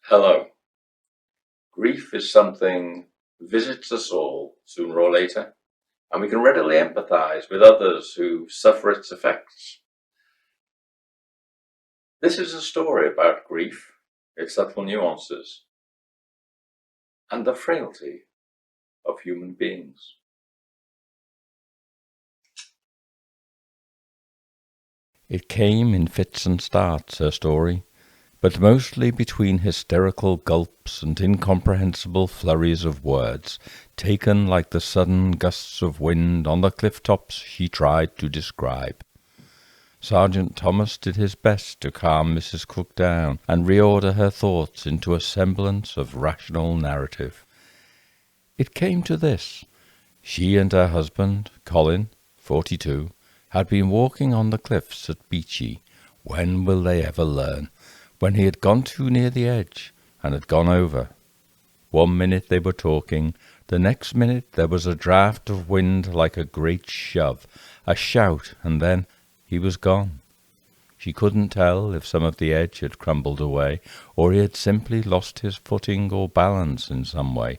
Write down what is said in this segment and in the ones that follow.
Hello. Grief is something visits us all sooner or later, and we can readily empathize with others who suffer its effects. This is a story about grief, its subtle nuances, and the frailty of human beings. It came in fits and starts, her story, but mostly between hysterical gulps and incomprehensible flurries of words, taken like the sudden gusts of wind on the cliff tops she tried to describe. Sergeant Thomas did his best to calm Mrs. Cook down and reorder her thoughts into a semblance of rational narrative. It came to this. She and her husband, Colin, 42, had been walking on the cliffs at Beachy. When will they ever learn? When he had gone too near the edge and had gone over. 1 minute they were talking, the next minute there was a draught of wind like a great shove, a shout, and then he was gone. She couldn't tell if some of the edge had crumbled away, or he had simply lost his footing or balance in some way.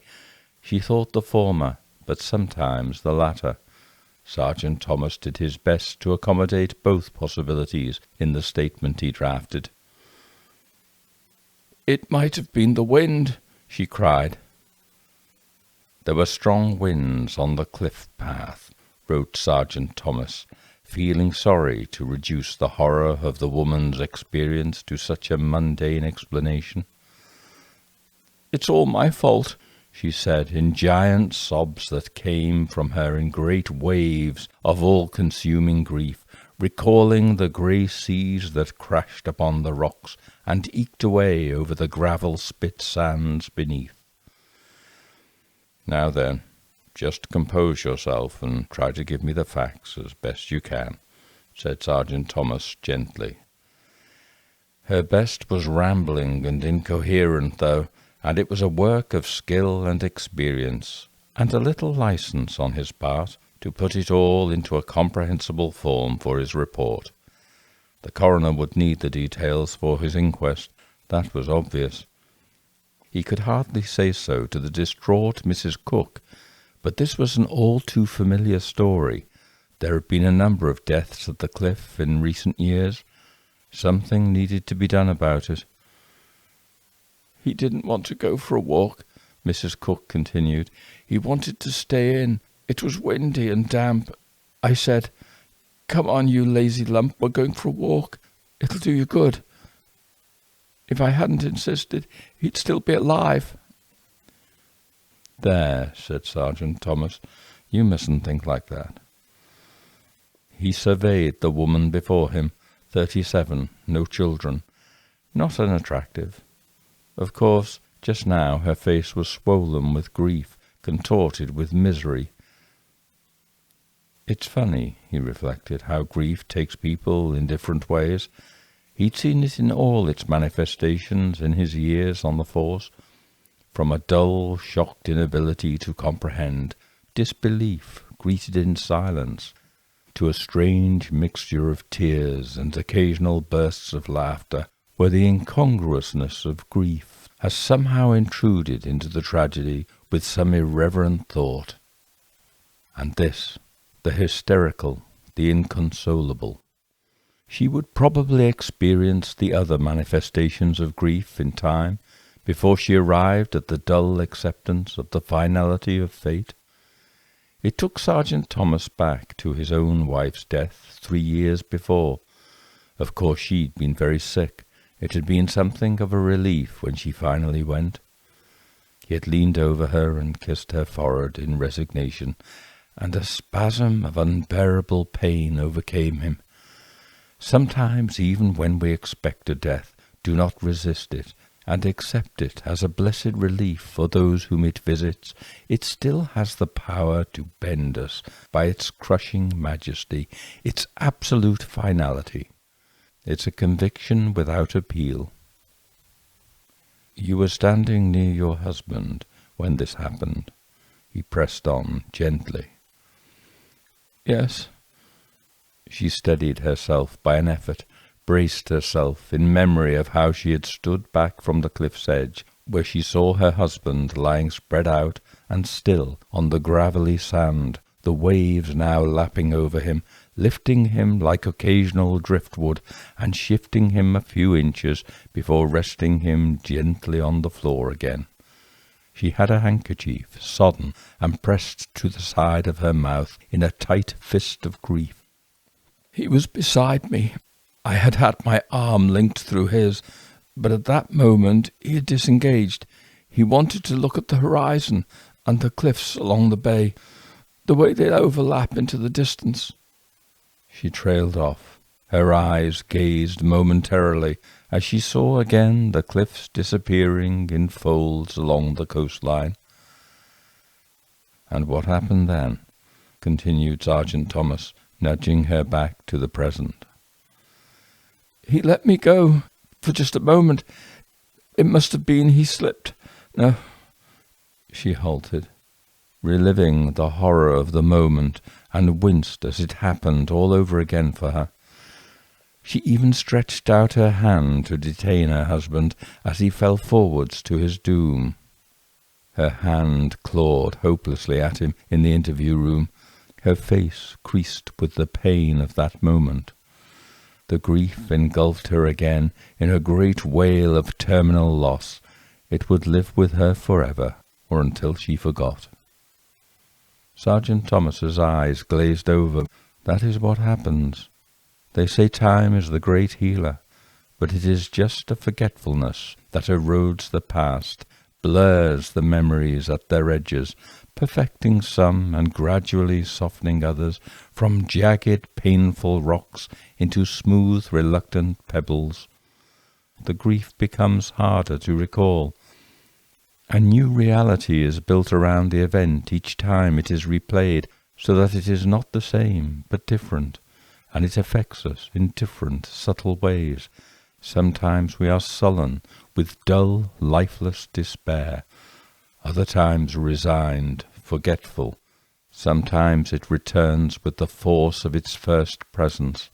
She thought the former, but sometimes the latter. Sergeant Thomas did his best to accommodate both possibilities in the statement he drafted. "It might have been the wind," she cried. "There were strong winds on the cliff path," wrote Sergeant Thomas, feeling sorry to reduce the horror of the woman's experience to such a mundane explanation. "It's all my fault," she said, in giant sobs that came from her in great waves of all-consuming grief, recalling the grey seas that crashed upon the rocks and eked away over the gravel-spit sands beneath. "Now then, just compose yourself and try to give me the facts as best you can," said Sergeant Thomas gently. Her best was rambling and incoherent, though, and it was a work of skill and experience, and a little license on his part to put it all into a comprehensible form for his report. The coroner would need the details for his inquest, that was obvious. He could hardly say so to the distraught Mrs. Cook, but this was an all-too-familiar story. There had been a number of deaths at the cliff in recent years. Something needed to be done about it. "He didn't want to go for a walk," Mrs. Cook continued. "He wanted to stay in. It was windy and damp. I said, 'Come on, you lazy lump, we're going for a walk. It'll do you good.' If I hadn't insisted, he'd still be alive." "There," said Sergeant Thomas, "you mustn't think like that." He surveyed the woman before him, 37, no children, not unattractive. Of course, just now her face was swollen with grief, contorted with misery. It's funny, he reflected, how grief takes people in different ways. He'd seen it in all its manifestations in his years on the force, from a dull, shocked inability to comprehend, disbelief greeted in silence, to a strange mixture of tears and occasional bursts of laughter, where the incongruousness of grief has somehow intruded into the tragedy with some irreverent thought. And this, the hysterical, the inconsolable. She would probably experience the other manifestations of grief in time, before she arrived at the dull acceptance of the finality of fate. It took Sergeant Thomas back to his own wife's death 3 years before. Of course she'd been very sick. It had been something of a relief when she finally went. He had leaned over her and kissed her forehead in resignation, and a spasm of unbearable pain overcame him. Sometimes, even when we expect a death, do not resist it, and accept it as a blessed relief for those whom it visits. It still has the power to bend us by its crushing majesty, its absolute finality. It's a conviction without appeal. "You were standing near your husband when this happened," he pressed on gently. "Yes." She steadied herself by an effort, braced herself in memory of how she had stood back from the cliff's edge, where she saw her husband lying spread out and still on the gravelly sand, the waves now lapping over him, lifting him like occasional driftwood, and shifting him a few inches before resting him gently on the floor again. She had a handkerchief, sodden, and pressed to the side of her mouth in a tight fist of grief. He was beside me. I had had my arm linked through his, but at that moment he had disengaged. He wanted to look at the horizon and the cliffs along the bay, the way they overlap into the distance. She trailed off. Her eyes gazed momentarily as she saw again the cliffs disappearing in folds along the coastline. "And what happened then?" continued Sergeant Thomas, nudging her back to the present. "He let me go for just a moment. It must have been he slipped. No." She halted, reliving the horror of the moment, and winced as it happened all over again for her. She even stretched out her hand to detain her husband as he fell forwards to his doom. Her hand clawed hopelessly at him in the interview room, her face creased with the pain of that moment. The grief engulfed her again in a great wail of terminal loss. It would live with her forever, or until she forgot. Sergeant Thomas's eyes glazed over. That is what happens. They say time is the great healer, but it is just a forgetfulness that erodes the past, blurs the memories at their edges, perfecting some and gradually softening others from jagged, painful rocks into smooth, reluctant pebbles. The grief becomes harder to recall. A new reality is built around the event each time it is replayed, so that it is not the same, but different, and it affects us in different, subtle ways. Sometimes we are sullen with dull, lifeless despair, other times resigned, forgetful. Sometimes it returns with the force of its first presence.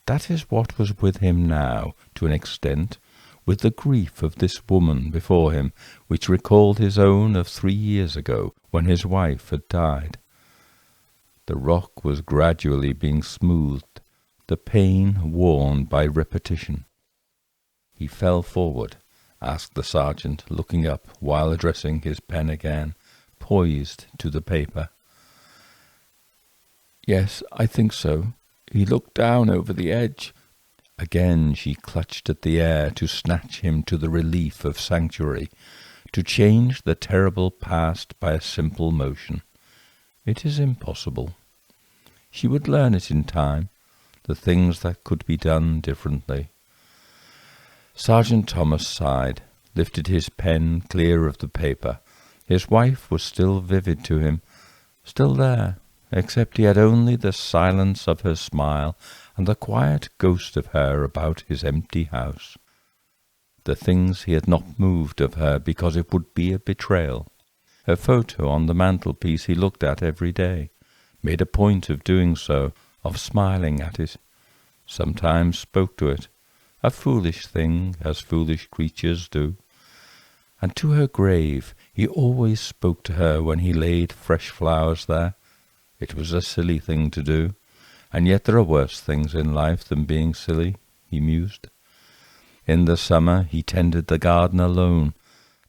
That is what was with him now, to an extent, with the grief of this woman before him, which recalled his own of 3 years ago, when his wife had died. The rock was gradually being smoothed, the pain worn by repetition. He fell forward, asked the sergeant, looking up while addressing his pen again, poised to the paper. "Yes, I think so. He looked down over the edge." Again she clutched at the air to snatch him to the relief of sanctuary, to change the terrible past by a simple motion. It is impossible. She would learn it in time, the things that could be done differently. Sergeant Thomas sighed, lifted his pen clear of the paper. His wife was still vivid to him, still there, except he had only the silence of her smile and the quiet ghost of her about his empty house. The things he had not moved of her because it would be a betrayal. Her photo on the mantelpiece he looked at every day, made a point of doing so, of smiling at it, sometimes spoke to it, a foolish thing, as foolish creatures do. And to her grave he always spoke to her when he laid fresh flowers there. It was a silly thing to do, and yet there are worse things in life than being silly, he mused. In the summer he tended the garden alone.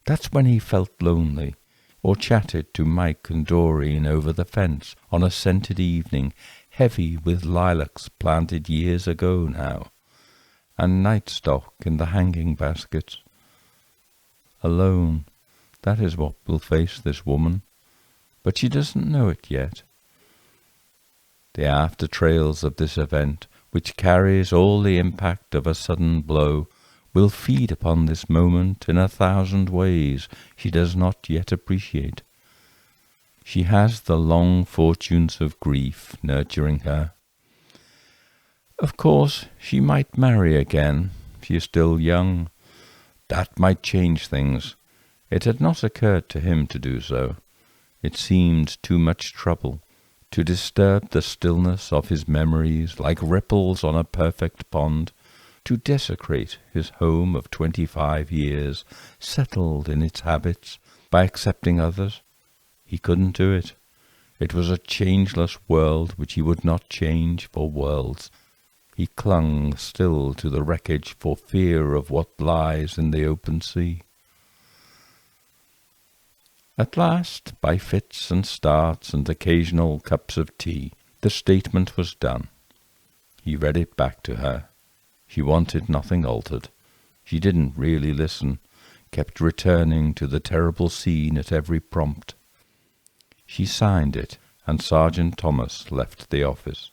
That's when he felt lonely, or chatted to Mike and Doreen over the fence on a scented evening, heavy with lilacs planted years ago now, and night stock in the hanging baskets. Alone, that is what will face this woman, but she doesn't know it yet. The after-trails of this event, which carries all the impact of a sudden blow, will feed upon this moment in 1,000 ways she does not yet appreciate. She has the long fortunes of grief nurturing her. Of course, she might marry again. She is still young. That might change things. It had not occurred to him to do so. It seemed too much trouble, to disturb the stillness of his memories like ripples on a perfect pond, to desecrate his home of 25 years, settled in its habits, by accepting others. He couldn't do it. It was a changeless world which he would not change for worlds. He clung still to the wreckage for fear of what lies in the open sea. At last, by fits and starts and occasional cups of tea, the statement was done. He read it back to her. She wanted nothing altered. She didn't really listen, kept returning to the terrible scene at every prompt. She signed it, and Sergeant Thomas left the office.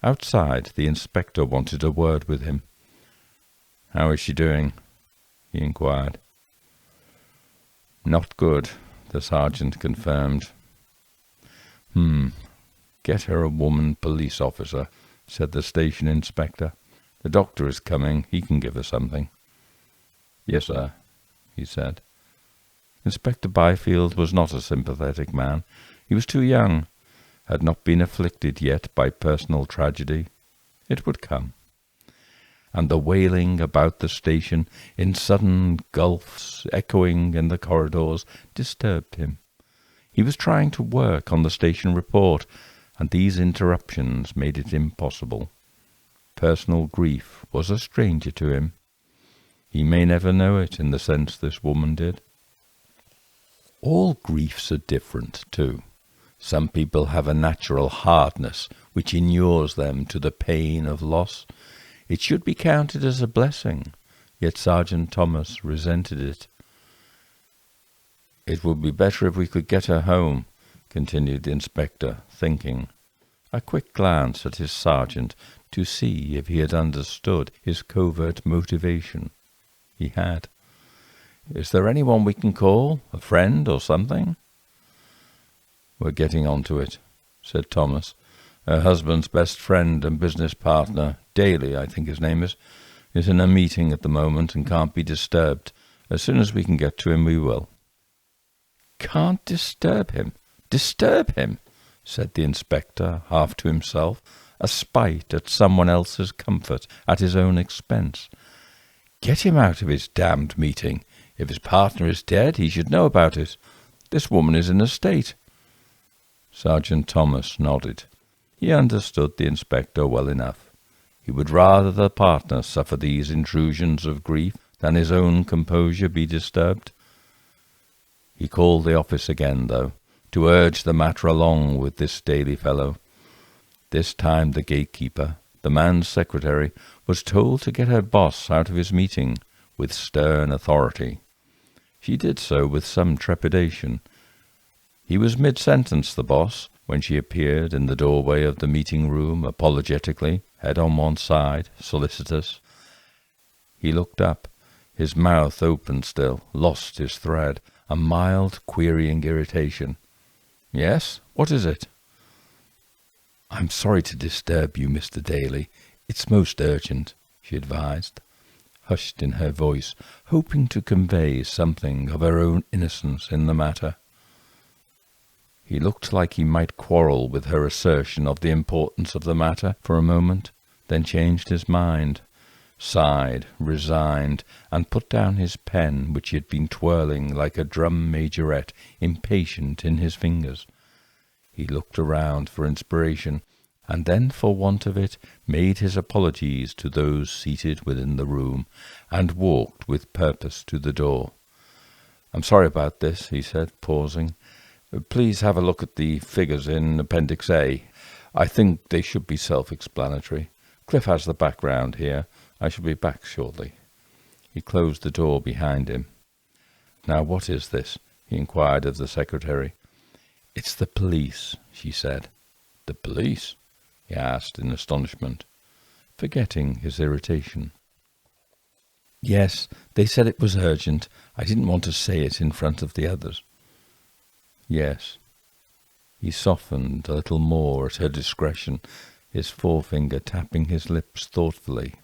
Outside, the inspector wanted a word with him. "How is she doing?" he inquired. "Not good," the sergeant confirmed. Get her a woman police officer," said the station inspector. "The doctor is coming. He can give her something." "Yes, sir," he said. Inspector Byfield was not a sympathetic man. He was too young, had not been afflicted yet by personal tragedy. It would come. And the wailing about the station, in sudden gulfs echoing in the corridors, disturbed him. He was trying to work on the station report, and these interruptions made it impossible. Personal grief was a stranger to him. He may never know it in the sense this woman did. All griefs are different, too. Some people have a natural hardness which inures them to the pain of loss. It should be counted as a blessing, yet Sergeant Thomas resented it. "It would be better if we could get her home," continued the inspector, thinking. A quick glance at his sergeant to see if he had understood his covert motivation. He had. "Is there anyone we can call? A friend or something?" "We're getting on to it," said Thomas. "Her husband's best friend and business partner, Daly, I think his name is in a meeting at the moment and can't be disturbed. As soon as we can get to him, we will." "Can't disturb him? Disturb him?" said the inspector, half to himself, a spite at someone else's comfort at his own expense. "Get him out of his damned meeting. If his partner is dead, he should know about it. This woman is in a state." Sergeant Thomas nodded. He understood the inspector well enough. He would rather the partner suffer these intrusions of grief than his own composure be disturbed. He called the office again, though, to urge the matter along with this Daly fellow. This time the gatekeeper, the man's secretary, was told to get her boss out of his meeting with stern authority. She did so with some trepidation. He was mid-sentence, the boss, when she appeared in the doorway of the meeting-room apologetically, head on one side, solicitous. He looked up, his mouth open still, lost his thread, a mild, querying irritation. "Yes? What is it?" "I'm sorry to disturb you, Mr. Daly. It's most urgent," she advised, hushed in her voice, hoping to convey something of her own innocence in the matter. He looked like he might quarrel with her assertion of the importance of the matter for a moment, then changed his mind, sighed, resigned, and put down his pen, which he had been twirling like a drum majorette, impatient in his fingers. He looked around for inspiration, and then, for want of it, made his apologies to those seated within the room, and walked with purpose to the door. "I'm sorry about this," he said, pausing. "Please have a look at the figures in Appendix A. I think they should be self-explanatory. Cliff has the background here. I shall be back shortly." He closed the door behind him. "Now what is this?" he inquired of the secretary. "It's the police," she said. "The police?" he asked in astonishment, forgetting his irritation. "Yes, they said it was urgent. I didn't want to say it in front of the others." "Yes." He softened a little more at her discretion, his forefinger tapping his lips thoughtfully.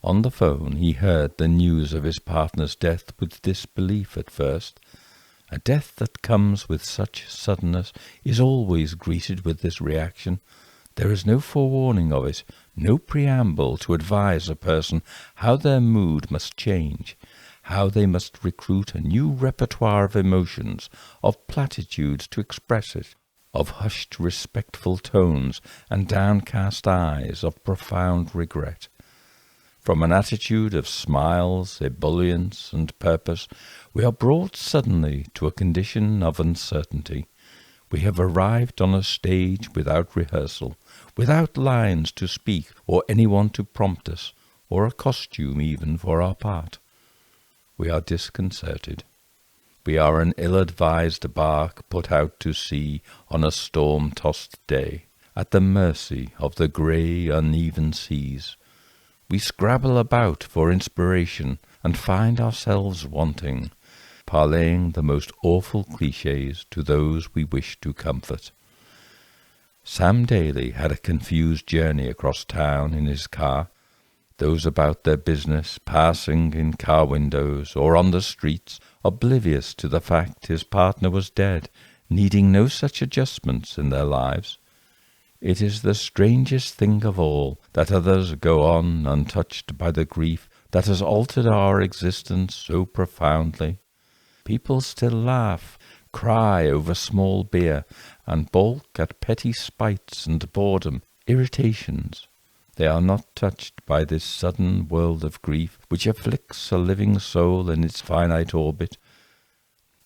On the phone he heard the news of his partner's death with disbelief at first, A death that comes with such suddenness is always greeted with this reaction. There is no forewarning of it, no preamble to advise a person how their mood must change, how they must recruit a new repertoire of emotions, of platitudes to express it, of hushed respectful tones and downcast eyes of profound regret. From an attitude of smiles, ebullience, and purpose, we are brought suddenly to a condition of uncertainty. We have arrived on a stage without rehearsal, without lines to speak or anyone to prompt us, or a costume even for our part. We are disconcerted. We are an ill-advised bark put out to sea on a storm-tossed day, at the mercy of the grey, uneven seas. We scrabble about for inspiration and find ourselves wanting, parlaying the most awful clichés to those we wish to comfort. Sam Daly had a confused journey across town in his car. Those about their business passing in car windows or on the streets, oblivious to the fact his partner was dead, needing no such adjustments in their lives. It is the strangest thing of all that others go on untouched by the grief that has altered our existence so profoundly. People still laugh, cry over small beer, and balk at petty spites and boredom, irritations. They are not touched by this sudden world of grief which afflicts a living soul in its finite orbit.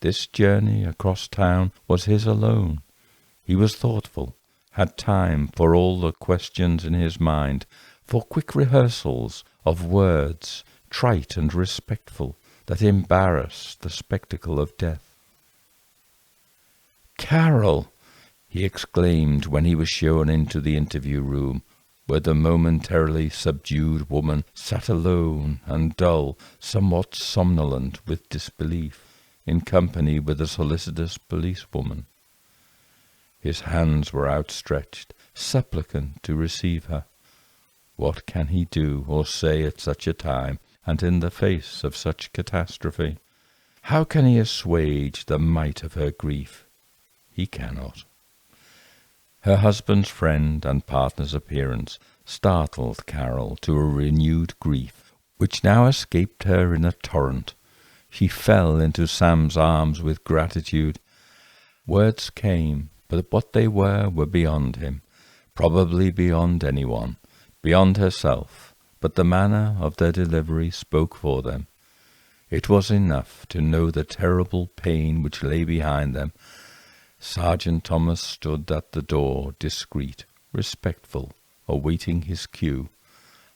This journey across town was his alone. He was thoughtful, had time for all the questions in his mind, for quick rehearsals of words, trite and respectful, that embarrass the spectacle of death. "Carol!" he exclaimed when he was shown into the interview room, where the momentarily subdued woman sat alone and dull, somewhat somnolent with disbelief, in company with a solicitous policewoman. His hands were outstretched, supplicant to receive her. What can he do or say at such a time, and in the face of such catastrophe? How can he assuage the might of her grief? He cannot. Her husband's friend and partner's appearance startled Carol to a renewed grief, which now escaped her in a torrent. She fell into Sam's arms with gratitude. Words came, but what they were beyond him, probably beyond anyone, beyond herself, but the manner of their delivery spoke for them. It was enough to know the terrible pain which lay behind them. Sergeant Thomas stood at the door, discreet, respectful, awaiting his cue,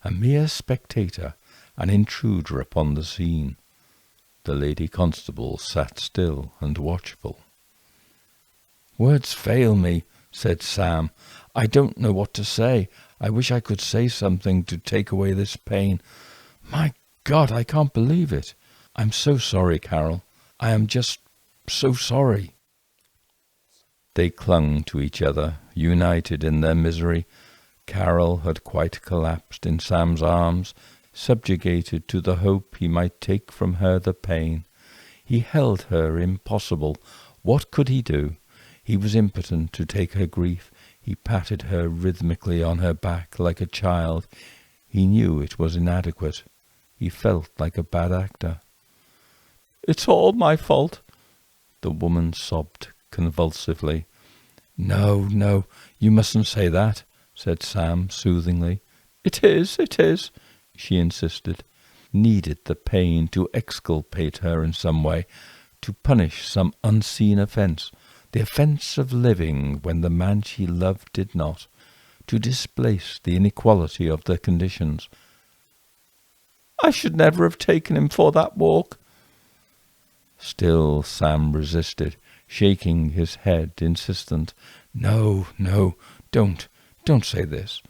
a mere spectator, an intruder upon the scene. The lady constable sat still and watchful. "Words fail me," said Sam. "I don't know what to say. I wish I could say something to take away this pain. My God, I can't believe it. I'm so sorry, Carol. I am just so sorry." They clung to each other, united in their misery. Carol had quite collapsed in Sam's arms, subjugated to the hope he might take from her the pain. He held her impossible. What could he do? He was impotent to take her grief. He patted her rhythmically on her back like a child. He knew it was inadequate. He felt like a bad actor. "It's all my fault," the woman sobbed convulsively. No, you mustn't say that," said Sam soothingly. It is," she insisted, needed the pain to exculpate her in some way, to punish some unseen offence, the offence of living when the man she loved did not, to displace the inequality of their conditions. "I should never have taken him for that walk." Still Sam resisted, shaking his head, insistent. No, don't say this.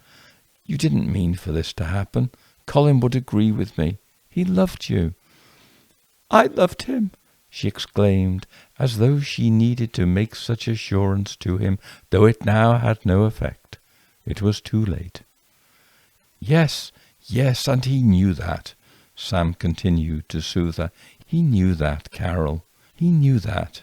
You didn't mean for this to happen. Colin would agree with me. He loved you." "I loved him," she exclaimed, as though she needed to make such assurance to him, though it now had no effect. It was too late. Yes, and he knew that," Sam continued to soothe her. "He knew that, Carol. He knew that."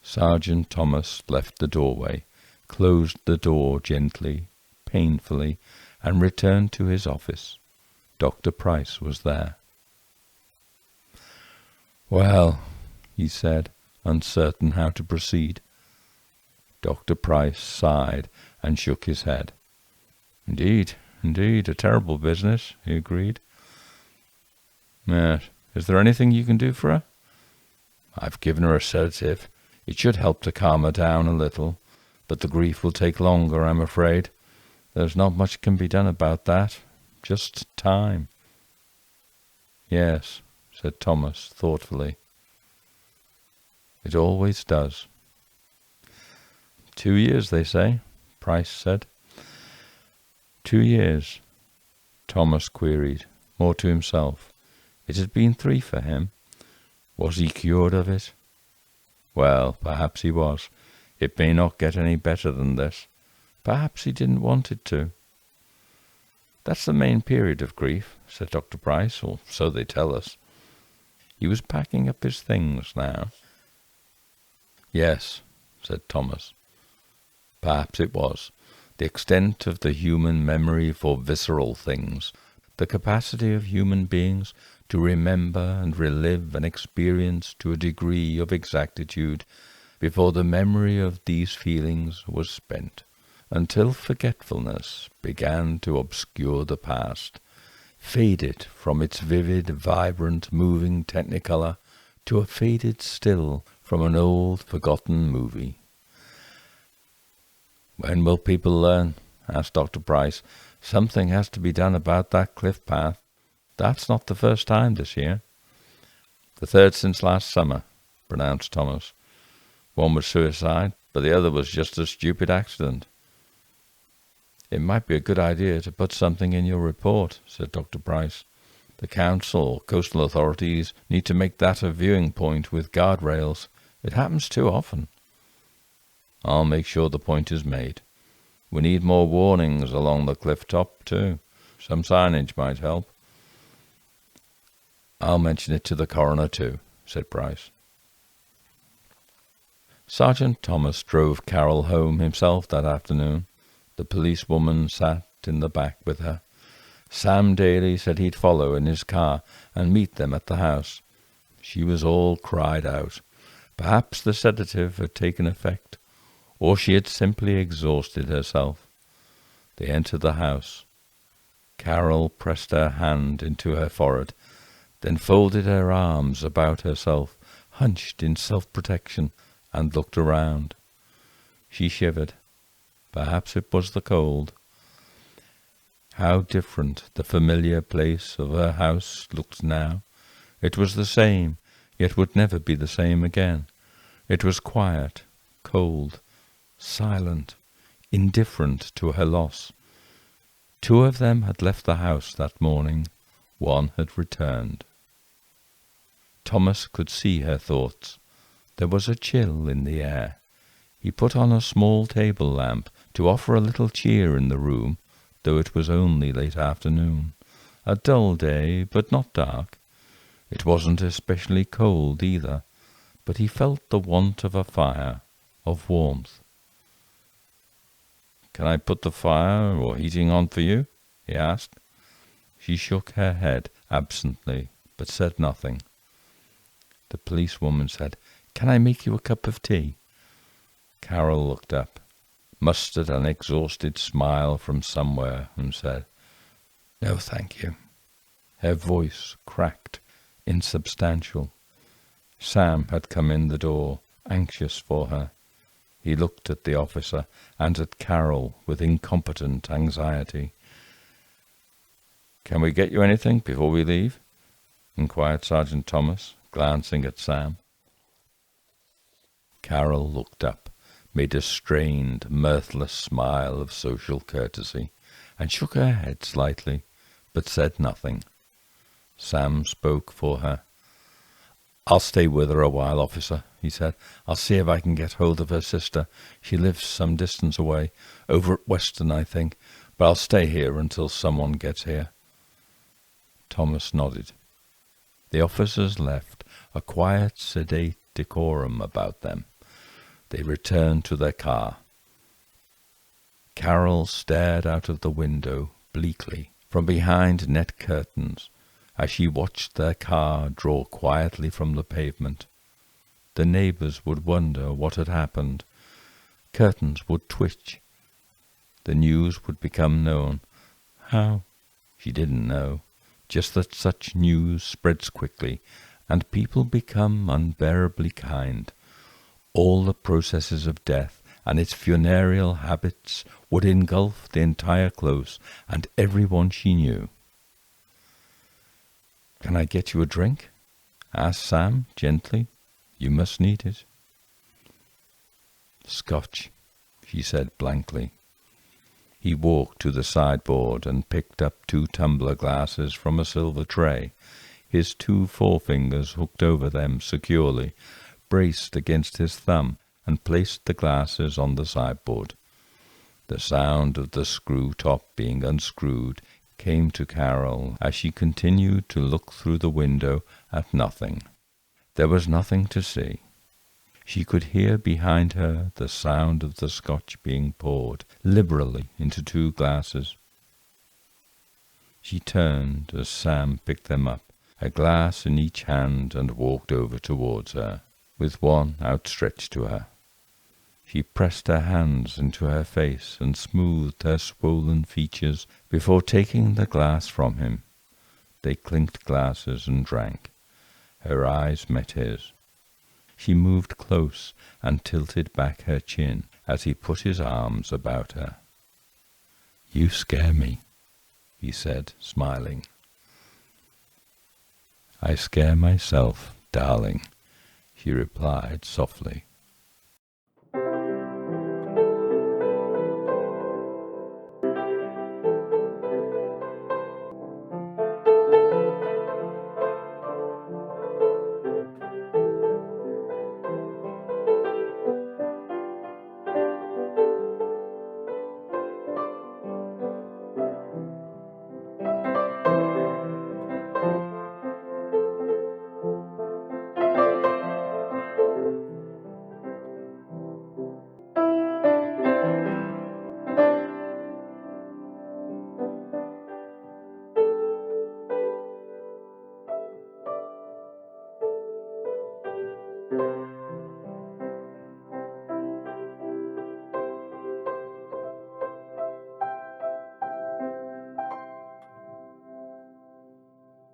Sergeant Thomas left the doorway, closed the door gently, painfully, and returned to his office. Dr. Price was there. "Well," he said, uncertain how to proceed. Dr. Price sighed and shook his head. Indeed, a terrible business," he agreed. "Yes. Is there anything you can do for her?" "I've given her a sedative. It should help to calm her down a little, but the grief will take longer, I'm afraid. There's not much can be done about that. Just time." "Yes," said Thomas thoughtfully. "It always does." 2 years, they say," Price said. 2 years? Thomas queried, more to himself. It had been 3 for him. Was he cured of it? Well, perhaps he was. It may not get any better than this. Perhaps he didn't want it to. "That's the main period of grief," said Dr. Price, or so they tell us. He was packing up his things now. "Yes," said Thomas. Perhaps it was. The extent of the human memory for visceral things, the capacity of human beings to remember and relive an experience to a degree of exactitude before the memory of these feelings was spent, until forgetfulness began to obscure the past, faded from its vivid, vibrant, moving technicolor to a faded still from an old, forgotten movie. "When will people learn?" asked Dr. Price. "Something has to be done about that cliff path. That's not the first time this year." "The third since last summer," pronounced Thomas. "One was suicide, but the other was just a stupid accident." "It might be a good idea to put something in your report," said Dr. Price. "The council or coastal authorities need to make that a viewing point with guardrails. It happens too often." "I'll make sure the point is made. We need more warnings along the cliff top, too. Some signage might help." "I'll mention it to the coroner, too," said Price. Sergeant Thomas drove Carol home himself that afternoon. The policewoman sat in the back with her. Sam Daly said he'd follow in his car and meet them at the house. She was all cried out. Perhaps the sedative had taken effect, or she had simply exhausted herself. They entered the house. Carol pressed her hand into her forehead, then folded her arms about herself, hunched in self-protection, and looked around. She shivered. Perhaps it was the cold. How different the familiar place of her house looked now. It was the same, yet would never be the same again. It was quiet, cold, silent, indifferent to her loss. 2 of them had left the house that morning. 1 had returned. Thomas could see her thoughts. There was a chill in the air. He put on a small table lamp to offer a little cheer in the room, though it was only late afternoon. A dull day, but not dark. It wasn't especially cold either, but he felt the want of a fire, of warmth. "Can I put the fire or heating on for you?" he asked. She shook her head absently, but said nothing. The policewoman said, "Can I make you a cup of tea?" Carol looked up, mustered an exhausted smile from somewhere, and said, "No, thank you." Her voice cracked, insubstantial. Sam had come in the door, anxious for her. He looked at the officer and at Carol with incompetent anxiety. "Can we get you anything before we leave?" inquired Sergeant Thomas, glancing at Sam. Carol looked up, made a strained, mirthless smile of social courtesy, and shook her head slightly, but said nothing. Sam spoke for her. "I'll stay with her a while, officer," he said. "I'll see if I can get hold of her sister. She lives some distance away, over at Weston, I think, but I'll stay here until someone gets here." Thomas nodded. The officers left, a quiet, sedate decorum about them. They returned to their car. Carol stared out of the window bleakly from behind net curtains as she watched their car draw quietly from the pavement. The neighbors would wonder what had happened. Curtains would twitch. The news would become known. How? She didn't know. Just that such news spreads quickly, and people become unbearably kind. All the processes of death and its funereal habits would engulf the entire close and everyone she knew. "Can I get you a drink?" asked Sam gently. "You must need it." "Scotch," she said blankly. He walked to the sideboard and picked up 2 tumbler glasses from a silver tray, his 2 forefingers hooked over them securely, braced against his thumb, and placed the glasses on the sideboard. The sound of the screw top being unscrewed came to Carol as she continued to look through the window at nothing. There was nothing to see. She could hear behind her the sound of the Scotch being poured liberally into 2 glasses. She turned as Sam picked them up, a glass in each hand, and walked over towards her, with one outstretched to her. She pressed her hands into her face and smoothed her swollen features before taking the glass from him. They clinked glasses and drank. Her eyes met his. She moved close and tilted back her chin as he put his arms about her. "You scare me," he said, smiling. "I scare myself, darling," she replied softly.